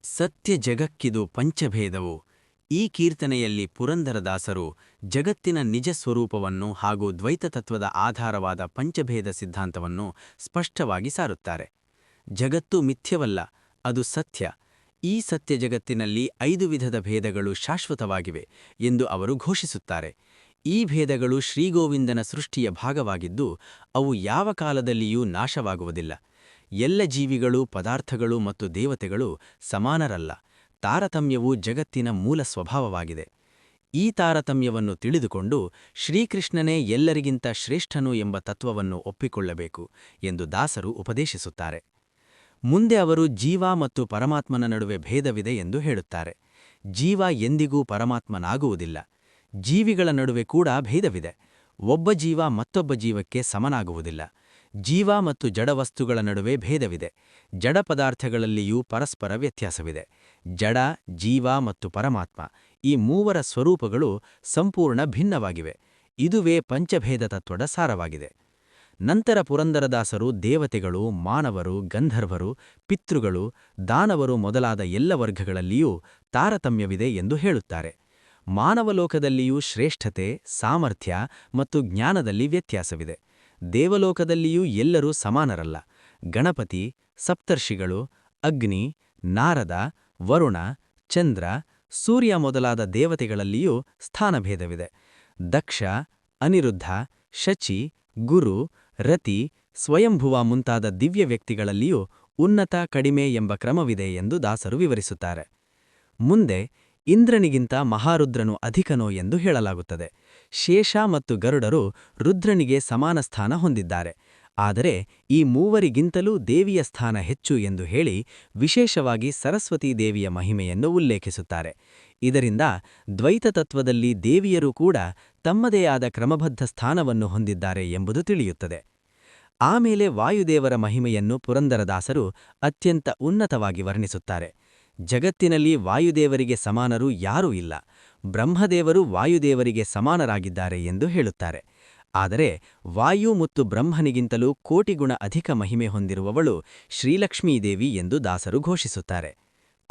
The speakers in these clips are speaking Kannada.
ಸತ್ಯ ಜಗಕ್ಕಿದು ಪಂಚಭೇದವು. ಈ ಕೀರ್ತನೆಯಲ್ಲಿ ಪುರಂದರದಾಸರು ಜಗತ್ತಿನ ನಿಜ ಸ್ವರೂಪವನ್ನು ಹಾಗೂ ದ್ವೈತತತ್ವದ ಆಧಾರವಾದ ಪಂಚಭೇದ ಸಿದ್ಧಾಂತವನ್ನು ಸ್ಪಷ್ಟವಾಗಿ ಸಾರುತ್ತಾರೆ. ಜಗತ್ತು ಮಿಥ್ಯವಲ್ಲ, ಅದು ಸತ್ಯ. ಈ ಸತ್ಯ ಜಗತ್ತಿನಲ್ಲಿ 5 ವಿಧದ ಭೇದಗಳು ಶಾಶ್ವತವಾಗಿವೆ ಎಂದು ಅವರು ಘೋಷಿಸುತ್ತಾರೆ. ಈ ಭೇದಗಳು ಶ್ರೀಗೋವಿಂದನ ಸೃಷ್ಟಿಯ ಭಾಗವಾಗಿದ್ದು, ಅವು ಯಾವ ಕಾಲದಲ್ಲಿಯೂ ನಾಶವಾಗುವುದಿಲ್ಲ. ಎಲ್ಲ ಜೀವಿಗಳು, ಪದಾರ್ಥಗಳು ಮತ್ತು ದೇವತೆಗಳು ಸಮಾನರಲ್ಲ. ತಾರತಮ್ಯವು ಜಗತ್ತಿನ ಮೂಲ ಸ್ವಭಾವವಾಗಿದೆ. ಈ ತಾರತಮ್ಯವನ್ನು ತಿಳಿದುಕೊಂಡು ಶ್ರೀಕೃಷ್ಣನೇ ಎಲ್ಲರಿಗಿಂತ ಶ್ರೇಷ್ಠನು ಎಂಬ ತತ್ವವನ್ನು ಒಪ್ಪಿಕೊಳ್ಳಬೇಕು ಎಂದು ದಾಸರು ಉಪದೇಶಿಸುತ್ತಾರೆ. ಮುಂದೆ ಅವರು ಜೀವ ಮತ್ತು ಪರಮಾತ್ಮನ ನಡುವೆ ಭೇದವಿದೆ ಎಂದು ಹೇಳುತ್ತಾರೆ. ಜೀವ ಎಂದಿಗೂ ಪರಮಾತ್ಮನಾಗುವುದಿಲ್ಲ. ಜೀವಿಗಳ ನಡುವೆ ಕೂಡ ಭೇದವಿದೆ. ಒಬ್ಬ ಜೀವ ಮತ್ತೊಬ್ಬ ಜೀವಕ್ಕೆ ಸಮನಾಗುವುದಿಲ್ಲ. ಜೀವ ಮತ್ತು ಜಡವಸ್ತುಗಳ ನಡುವೆ ಭೇದವಿದೆ. ಜಡ ಪದಾರ್ಥಗಳಲ್ಲಿಯೂ ಪರಸ್ಪರ ವ್ಯತ್ಯಾಸವಿದೆ. ಜಡ, ಜೀವ ಮತ್ತು ಪರಮಾತ್ಮ ಈ ಮೂವರ ಸ್ವರೂಪಗಳು ಸಂಪೂರ್ಣ ಭಿನ್ನವಾಗಿವೆ. ಇದುವೇ ಪಂಚಭೇದ ತತ್ವದ ಸಾರವಾಗಿದೆ. ನಂತರ ಪುರಂದರದಾಸರು ದೇವತೆಗಳು, ಮಾನವರು, ಗಂಧರ್ವರು, ಪಿತೃಗಳು, ದಾನವರು ಮೊದಲಾದ ಎಲ್ಲ ವರ್ಗಗಳಲ್ಲಿಯೂ ತಾರತಮ್ಯವಿದೆ ಎಂದು ಹೇಳುತ್ತಾರೆ. ಮಾನವಲೋಕದಲ್ಲಿಯೂ ಶ್ರೇಷ್ಠತೆ, ಸಾಮರ್ಥ್ಯ ಮತ್ತು ಜ್ಞಾನದಲ್ಲಿ ವ್ಯತ್ಯಾಸವಿದೆ. ದೇವಲೋಕದಲ್ಲಿಯೂ ಎಲ್ಲರೂ ಸಮಾನರಲ್ಲ. ಗಣಪತಿ, ಸಪ್ತರ್ಷಿಗಳು, ಅಗ್ನಿ, ನಾರದ, ವರುಣ, ಚಂದ್ರ, ಸೂರ್ಯ ಮೊದಲಾದ ದೇವತೆಗಳಲ್ಲಿಯೂ ಸ್ಥಾನಭೇದವಿದೆ. ದಕ್ಷ, ಅನಿರುದ್ಧ, ಶಚಿ, ಗುರು, ರತಿ, ಸ್ವಯಂಭುವ ಮುಂತಾದ ದಿವ್ಯ ವ್ಯಕ್ತಿಗಳಲ್ಲಿಯೂ ಉನ್ನತ, ಕಡಿಮೆ ಎಂಬ ಕ್ರಮವಿದೆ ಎಂದು ದಾಸರು ವಿವರಿಸುತ್ತಾರೆ. ಮುಂದೆ ಇಂದ್ರನಿಗಿಂತ ಮಹಾರುದ್ರನು ಅಧಿಕನೋ ಎಂದು ಹೇಳಲಾಗುತ್ತದೆ. ಶೇಷ ಮತ್ತು ಗರುಡರು ರುದ್ರನಿಗೆ ಸಮಾನ ಸ್ಥಾನ ಹೊಂದಿದ್ದಾರೆ. ಆದರೆ ಈ ಮೂವರಿಗಿಂತಲೂ ದೇವಿಯ ಸ್ಥಾನ ಹೆಚ್ಚು ಎಂದು ಹೇಳಿ ವಿಶೇಷವಾಗಿ ಸರಸ್ವತೀ ದೇವಿಯ ಮಹಿಮೆಯನ್ನು ಉಲ್ಲೇಖಿಸುತ್ತಾರೆ. ಇದರಿಂದ ದ್ವೈತತತ್ವದಲ್ಲಿ ದೇವಿಯರೂ ಕೂಡ ತಮ್ಮದೇ ಆದ ಕ್ರಮಬದ್ಧ ಸ್ಥಾನವನ್ನು ಹೊಂದಿದ್ದಾರೆ ಎಂಬುದು ತಿಳಿಯುತ್ತದೆ. ಆಮೇಲೆ ವಾಯುದೇವರ ಮಹಿಮೆಯನ್ನು ಪುರಂದರದಾಸರು ಅತ್ಯಂತ ಉನ್ನತವಾಗಿ ವರ್ಣಿಸುತ್ತಾರೆ. ಜಗತ್ತಿನಲ್ಲಿ ವಾಯುದೇವರಿಗೆ ಸಮಾನರು ಯಾರೂ ಇಲ್ಲ. ಬ್ರಹ್ಮದೇವರು ವಾಯುದೇವರಿಗೆ ಸಮಾನರಾಗಿದ್ದಾರೆ ಎಂದು ಹೇಳುತ್ತಾರೆ. ಆದರೆ ವಾಯು ಮತ್ತು ಬ್ರಹ್ಮನಿಗಿಂತಲೂ ಕೋಟಿಗುಣ ಅಧಿಕ ಮಹಿಮೆ ಹೊಂದಿರುವವಳು ಶ್ರೀಲಕ್ಷ್ಮೀದೇವಿ ಎಂದು ದಾಸರು ಘೋಷಿಸುತ್ತಾರೆ.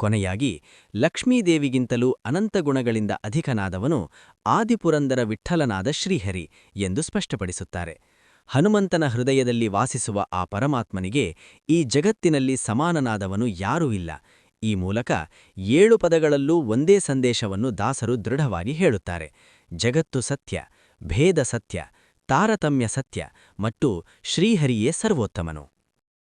ಕೊನೆಯಾಗಿ ಲಕ್ಷ್ಮೀದೇವಿಗಿಂತಲೂ ಅನಂತ ಗುಣಗಳಿಂದ ಅಧಿಕನಾದವನು ಆದಿಪುರಂದರ ವಿಠ್ಠಲನಾದ ಶ್ರೀಹರಿ ಎಂದು ಸ್ಪಷ್ಟಪಡಿಸುತ್ತಾರೆ. ಹನುಮಂತನ ಹೃದಯದಲ್ಲಿ ವಾಸಿಸುವ ಆ ಪರಮಾತ್ಮನಿಗೆ ಈ ಜಗತ್ತಿನಲ್ಲಿ ಸಮಾನನಾದವನು ಯಾರೂ ಇಲ್ಲ. ಈ ಮೂಲಕ 7 ಪದಗಳಲ್ಲೂ ಒಂದೇ ಸಂದೇಶವನ್ನು ದಾಸರು ದೃಢವಾಗಿ ಹೇಳುತ್ತಾರೆ. ಜಗತ್ತು ಸತ್ಯ, ಭೇದ ಸತ್ಯ, ತಾರತಮ್ಯ ಸತ್ಯ ಮತ್ತು ಶ್ರೀಹರಿಯೇ ಸರ್ವೋತ್ತಮನು.